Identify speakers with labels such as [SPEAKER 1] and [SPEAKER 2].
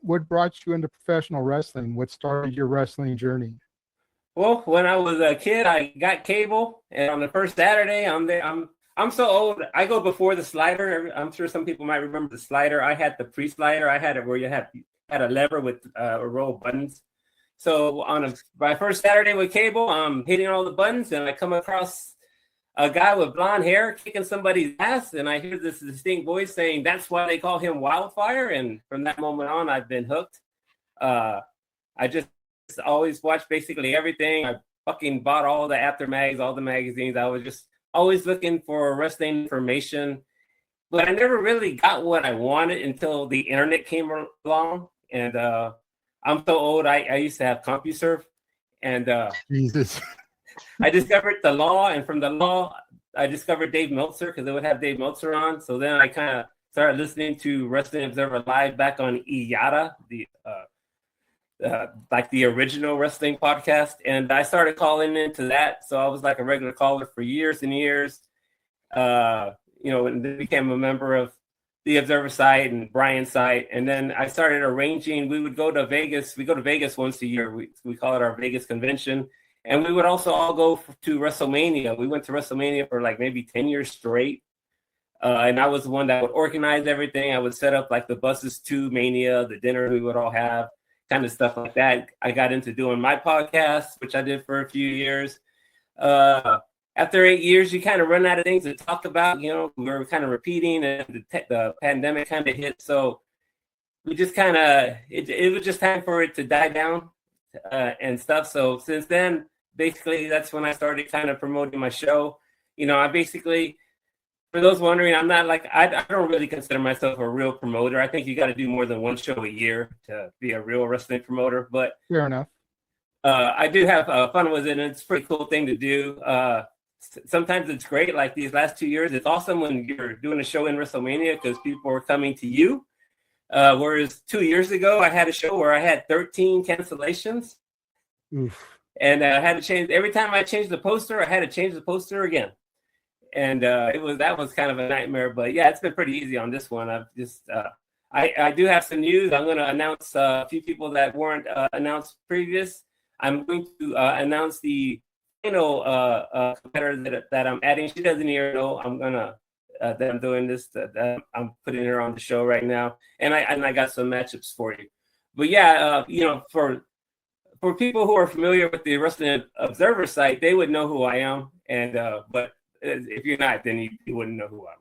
[SPEAKER 1] what brought you into professional wrestling? What started your wrestling journey?
[SPEAKER 2] Well, when I was a kid, I got cable, and on the first Saturday, I'm there. I'm so old. I go before the slider. I'm sure some people might remember the slider. I had the pre-slider. I had it where you had a lever with a row of buttons. So my first Saturday with cable, I'm hitting all the buttons, and I come across a guy with blonde hair kicking somebody's ass, and I hear this distinct voice saying, "That's why they call him Wildfire." And from that moment on, I've been hooked. I just always watched basically everything. I fucking bought all the after mags, all the magazines. I was just always looking for wrestling information, but I never really got what I wanted until the internet came along. And I'm so old. I used to have CompuServe, and
[SPEAKER 1] Jesus.
[SPEAKER 2] I discovered the law, and from the law, I discovered Dave Meltzer because they would have Dave Meltzer on. So then I kind of started listening to Wrestling Observer Live back on IATA, like the original wrestling podcast, and I started calling into that. So I was like a regular caller for years and years. And then became a member of the Observer site and Brian's site, and then I started arranging. We would go to Vegas. We go to Vegas once a year. We call it our Vegas convention. And we would also all go to WrestleMania. We went to WrestleMania for like maybe 10 years straight. And I was the one that would organize everything. I would set up like the buses to Mania, the dinner we would all have, kind of stuff like that. I got into doing my podcast, which I did for a few years. After 8 years, you kind of run out of things to talk about. We were kind of repeating, and the pandemic kind of hit. So we just kind of, it was just time for it to die down and stuff. So since then, basically, that's when I started kind of promoting my show. I basically, for those wondering, I'm not like, I don't really consider myself a real promoter. I think you got to do more than one show a year to be a real wrestling promoter. But
[SPEAKER 1] Fair enough.
[SPEAKER 2] I do have fun with it, and it's a pretty cool thing to do. Sometimes it's great. Like these last 2 years, it's awesome when you're doing a show in WrestleMania because people are coming to you. Whereas 2 years ago, I had a show where I had 13 cancellations.
[SPEAKER 1] Oof.
[SPEAKER 2] And I had to change. Every time I changed the poster, I had to change the poster again. And that was kind of a nightmare. But yeah, it's been pretty easy on this one. I've just I do have some news. I'm going to announce a few people that weren't announced previous. I'm going to announce the final competitor that I'm adding. She doesn't even know that I'm doing this. That I'm putting her on the show right now, and I got some matchups for you. But yeah, for people who are familiar with the Wrestling Observer site, they would know who I am. And but if you're not, then you wouldn't know who I